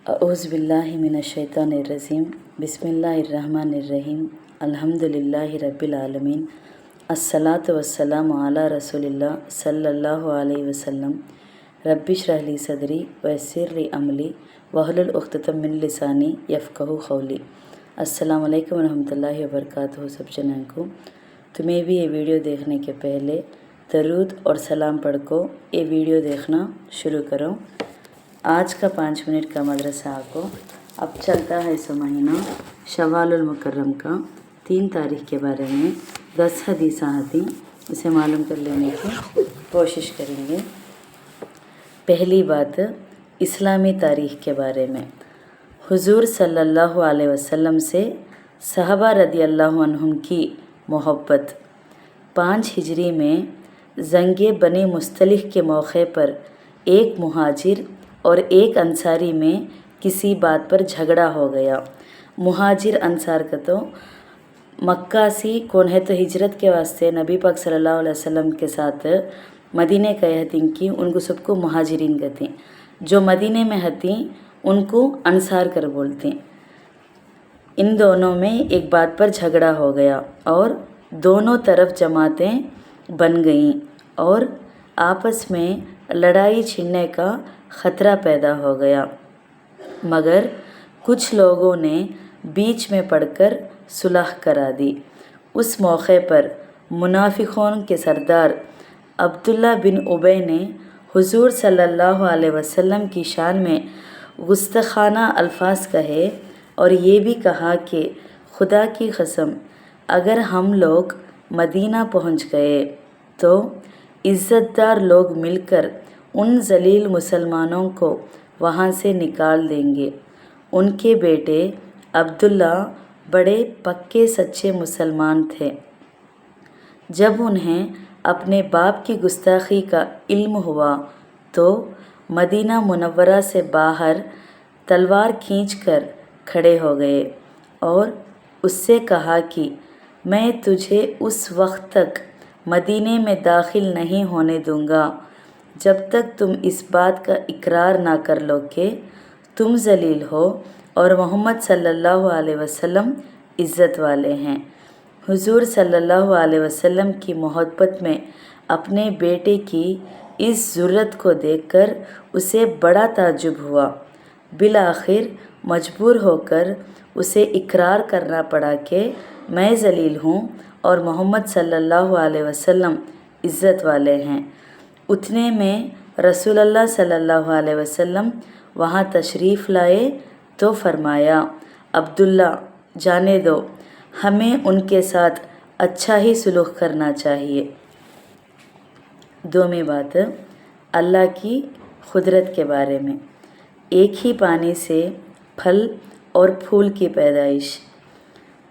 अऊज़ु बिल्लाहि मिनश्शैतानिर्रजीम बिस्मिल्लाहिर्रहमानिर्रहीम अल्हम्दुलिल्लाहि रब्बिल आलमीन अस्सलातु वस्सलामु अला रसूलिल्लाह सल्लल्लाहु अलैहि वसल्लम रब्बि इश्रह ली सदरी वयस्सिर ली अमली वहलुल उक़्दतम मिन लिसानी यफ़क़हू क़ौली। अस्सलामु अलैकुम रहमतुल्लाहि व बरकातुहू। सब जनां को तुम्हें भी ये वीडियो देखने के पहले दरूद और सलाम पढ़ को ये वीडियो देखना शुरू करो। आज का 5 मिनट का मदरसा को अब चलता है इस महीना शव्वालुल मुकर्रम का 3 तारीख के बारे में 10 हदीसा आती उसे मालूम कर लेने की कोशिश करेंगे। पहली बात इस्लामी तारीख के बारे में। हुजूर सल्लल्लाहु अलैहि वसल्लम से सहाबा रदियल्लाहु अन्हुम की मोहब्बत। 5 हिजरी में जंगे बनी मुस्तलिक के मौके पर एक मुहाजिर और एक अंसारी में किसी बात पर झगड़ा हो गया। मुहाजिर अंसार का तो मक्का से कौन है तो हिजरत के वास्ते नबी पाक सल्लल्लाहु अलैहि वसल्लम के साथ मदीने गए हती कि उनको सबको मुहाजिरीन कहते हैं। जो मदीने में हती उनको अंसार कर बोलते हैं। इन दोनों में एक बात पर झगड़ा हो गया और दोनों तरफ जमातें बन गईं और आपस में लड़ाई छिड़ने का ख़तरा पैदा हो गया। मगर कुछ लोगों ने बीच में पड़कर सुलह करा दी। उस मौके पर मुनाफिकों के सरदार अब्दुल्ला बिन उबय ने हुजूर सल्लल्लाहु अलैहि वसल्लम की शान में गुस्ताखाना अल्फाज कहे और ये भी कहा कि खुदा की कसम अगर हम लोग मदीना पहुंच गए तो इज़्ज़तदार लोग मिलकर उन जलील मुसलमानों को वहाँ से निकाल देंगे। उनके बेटे अब्दुल्ला बड़े पक्के सच्चे मुसलमान थे। जब उन्हें अपने बाप की गुस्ताखी का इल्म हुआ तो मदीना मुनव्वरा से बाहर तलवार खींचकर खड़े हो गए और उससे कहा कि मैं तुझे उस वक्त तक मदीने में दाखिल नहीं होने दूंगा जब तक तुम इस बात का इकरार ना कर लो कि तुम जलील हो और मोहम्मद सल्लल्लाहु अलैहि वसल्लम इज़्ज़त वाले हैं। हुजूर सल्लल्लाहु अलैहि वसल्लम की मोहब्बत में अपने बेटे की इस ज़रूरत को देखकर उसे बड़ा ताज्जुब हुआ। बिलाखिर मजबूर होकर उसे इकरार करना पड़ा कि मैं जलील हूँ और मोहम्मद सल्लल्लाहु अलैहि वसल्लम इज़्ज़त वाले हैं। उतने में रसूलुल्लाह सल्लल्लाहु अलैहि वसल्लम वहाँ तशरीफ़ लाए तो फरमाया, अब्दुल्ला जाने दो, हमें उनके साथ अच्छा ही सुलूक करना चाहिए। दोमी बात अल्लाह की कुदरत के बारे में। एक ही पानी से फल और फूल की पैदाइश।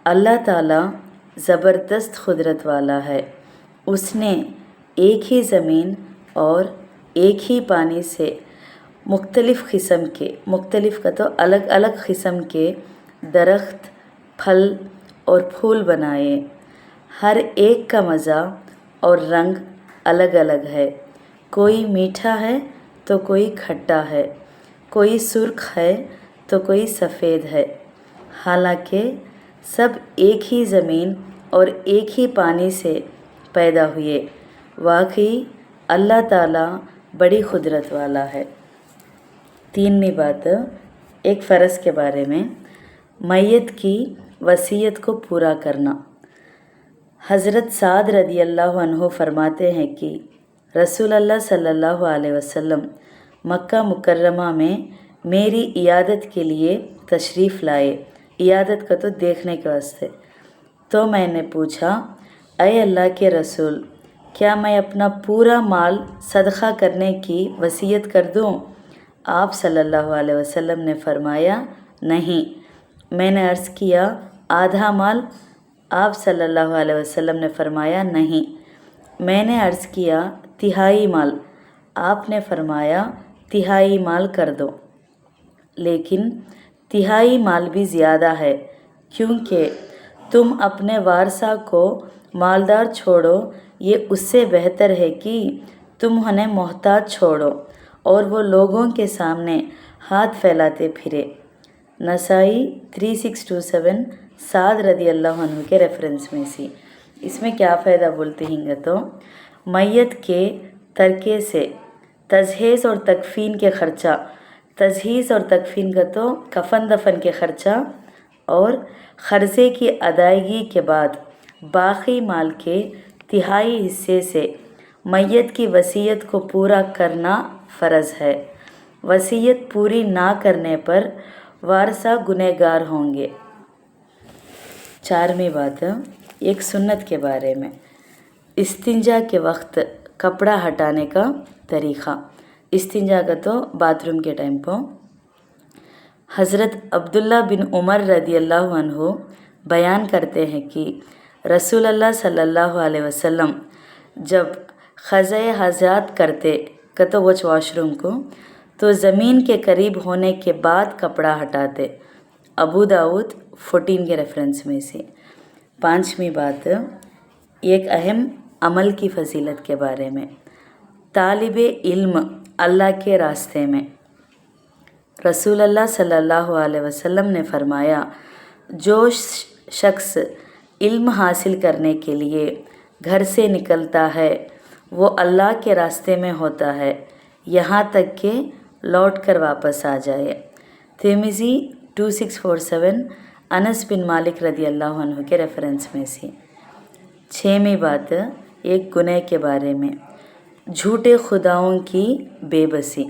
अल्लाह ताला ज़बरदस्त कुदरत वाला है। उसने एक ही ज़मीन और एक ही पानी से मुख्तलिफ़ किस्म के, मुख्तलिफ़ का तो अलग अलग किस्म के दरख्त, फल और फूल बनाए। हर एक का मज़ा और रंग अलग अलग है। कोई मीठा है तो कोई खट्टा है, कोई सुर्ख है तो कोई सफ़ेद है। हालांकि सब एक ही ज़मीन और एक ही पानी से पैदा हुए। वाकई अल्लाह ताला बड़ी कुदरत वाला है। 3वीं बात एक फ़र्ज़ के बारे में। मैयत की वसीयत को पूरा करना। हज़रत साद रदियल्लाहु अन्हु फरमाते हैं कि रसूलुल्लाह सल्लल्लाहु अलैहि वसल्लम मक्का मुकर्रमा में मेरी इयादत के लिए तशरीफ़ लाए। इयादत का तो देखने के वास्ते। तो मैंने पूछा, ऐ अल्लाह के रसूल, क्या मैं अपना पूरा माल सदक़ा करने की वसीयत कर दूं? आप सल्लल्लाहु अलैहि वसल्लम ने फरमाया, नहीं। मैंने अर्ज़ किया, आधा माल? आप सल्लल्लाहु अलैहि वसल्लम ने फरमाया, नहीं। मैंने अर्ज़ किया, तिहाई माल? आपने फरमाया, तिहाई माल कर दो। लेकिन तिहाई माल भी ज़्यादा है, क्योंकि तुम अपने वारसा को मालदार छोड़ो, ये उससे बेहतर है कि तुम उन्हें मोहताज छोड़ो और वो लोगों के सामने हाथ फैलाते फिरे। नसाई 3627 साद रदी अल्लाह अन्हु के रेफरेंस में सी। इसमें क्या फ़ायदा बोलते हैं तो मैयत के तरके से तजहीज़ और तकफ़ीन के ख़र्चा, तजहीज़ और तकफ़ीन का तो कफ़न दफन के ख़र्चा और ख़र्चे की अदायगी के बाद बाकी माल के तिहाई हिस्से से मैयत की वसीयत को पूरा करना फ़र्ज़ है। वसीयत पूरी ना करने पर वारसा गुनहगार होंगे। 4वीं बात, एक सुन्नत के बारे में। इस्तिंजा के वक्त कपड़ा हटाने का तरीक़ा। इस्तिंजा का तो बाथरूम के टाइम पर हज़रत अब्दुल्ला बिन उमर रदी अल्लाह अन्हु बयान करते हैं कि रसूल अल्लाह सल्लल्लाहु अलैहि वसल्लम जब ख़ज़ाए हाजात करते तो वॉशरूम को, तो ज़मीन के करीब होने के बाद कपड़ा हटाते। अबू दाऊद 14 के रेफरेंस में से। 5वीं बात, एक अहम अमल की फ़जीलत के बारे में। तालिबे इल्म अल्लाह के रास्ते में। रसूल अल्लाह सल्लल्लाहु अलैहि वसल्लम ने फरमाया, जो शख्स इल्म हासिल करने के लिए घर से निकलता है वो अल्लाह के रास्ते में होता है यहाँ तक कि लौट कर वापस आ जाए। तिर्मिज़ी 2647 अनस बिन मालिक रदी अल्लाह अन्हु के रेफरेंस में से। 6वीं बात, एक गुनाह के बारे में। झूठे खुदाओं की बेबसी।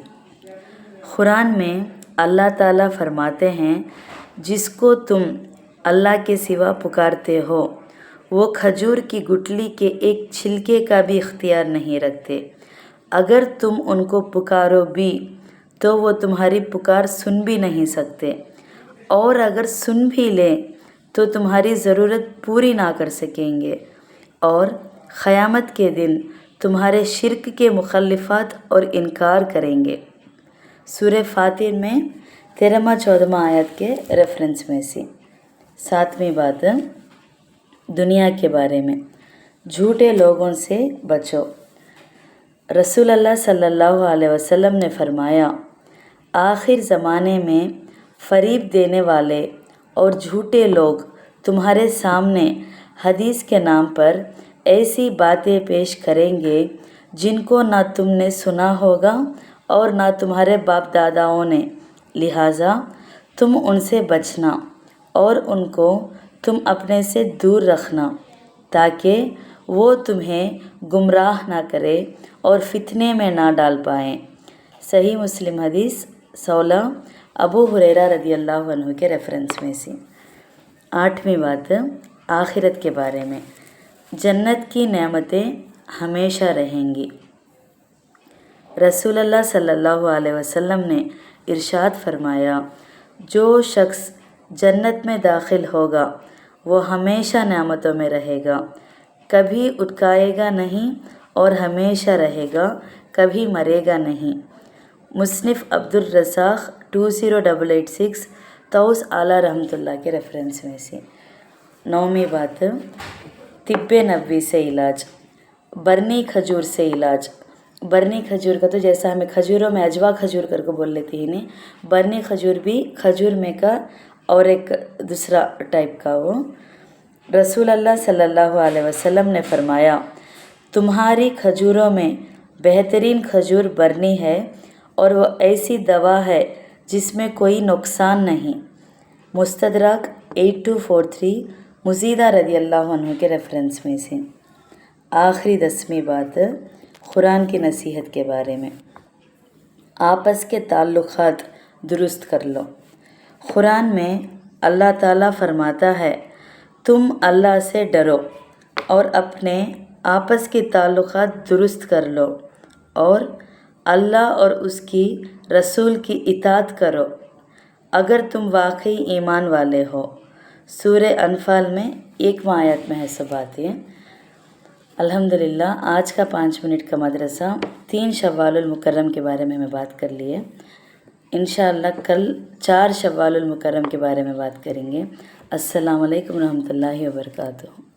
कुरान में अल्लाह ताला फरमाते हैं, जिसको तुम अल्लाह के सिवा पुकारते हो वो खजूर की गुठली के एक छिलके का भी इख्तियार नहीं रखते। अगर तुम उनको पुकारो भी तो वो तुम्हारी पुकार सुन भी नहीं सकते, और अगर सुन भी लें तो तुम्हारी ज़रूरत पूरी ना कर सकेंगे, और क़यामत के दिन तुम्हारे शिर्क के मुख़ल्लिफ़ात और इनकार करेंगे। सूरह फातिर में 13वां-14वां आयत के रेफरेंस में से। 7वीं बात, दुनिया के बारे में। झूठे लोगों से बचो। रसूल अल्लाह सल्लल्लाहु अलैहि वसल्लम ने फरमाया, आखिर ज़माने में फ़रीब देने वाले और झूठे लोग तुम्हारे सामने हदीस के नाम पर ऐसी बातें पेश करेंगे जिनको ना तुमने सुना होगा और ना तुम्हारे बाप दादाओं ने, लिहाजा तुम उनसे बचना और उनको तुम अपने से दूर रखना ताकि वो तुम्हें गुमराह ना करे और फितने में ना डाल पाएँ। सही मुस्लिम हदीस 16 अबू हुरैरा रदी अल्लाह अन्हु के रेफरेंस में से। 8वीं बात, आखिरत के बारे में। जन्नत की नेमतें हमेशा रहेंगी। रसूल अल्लाह सल्लल्लाहु अलैहि वसल्लम ने इरशाद फरमाया, जो शख्स जन्नत में दाखिल होगा वो हमेशा नेमतों में रहेगा, कभी उटकाएगा नहीं और हमेशा रहेगा, कभी मरेगा नहीं। मुस्निफ़ अब्दुल रज़ाक़ 20886 तौस आला रहमतुल्लाह के रेफरेंस में से। 9वीं बात, तिब्बे नबवी से इलाज। बरनी खजूर से इलाज। बरनी खजूर का तो जैसा हमें खजूरों में अजवा खजूर करके बोल लेते हैं नहीं, बरनी खजूर भी खजूर में का और एक दूसरा टाइप का वो। रसूल अल्लाह सल्लल्लाहु अलैहि वसल्लम ने फरमाया, तुम्हारी खजूरों में बेहतरीन खजूर बरनी है और वो ऐसी दवा है जिसमें कोई नुकसान नहीं। मुस्तदरक 8243 मुज़ीदा रदी अल्लाह अन्हु के रेफरेंस में से। आखिरी 10वीं बात, कुरान की नसीहत के बारे में। आपस के ताल्लुक़ात दुरुस्त कर लो। कुरान में अल्लाह ताला फरमाता है, तुम अल्लाह से डरो और अपने आपस के ताल्लुक़ात दुरुस्त कर लो और अल्लाह और उसकी रसूल की इताअत करो अगर तुम वाकई ईमान वाले हो। सूरह अनफाल में 1वां आयत में है सब बातें। अल्हम्दुलिल्लाह, आज का 5 मिनट का मदरसा 3 शव्वालुल मुकर्रम के बारे में बात कर लिए। इंशाअल्लाह कल 4 शव्वालुल मुकर्रम के बारे में बात करेंगे। अस्सलामु अलैकुम रहमतुल्लाहि व बरकातुहू।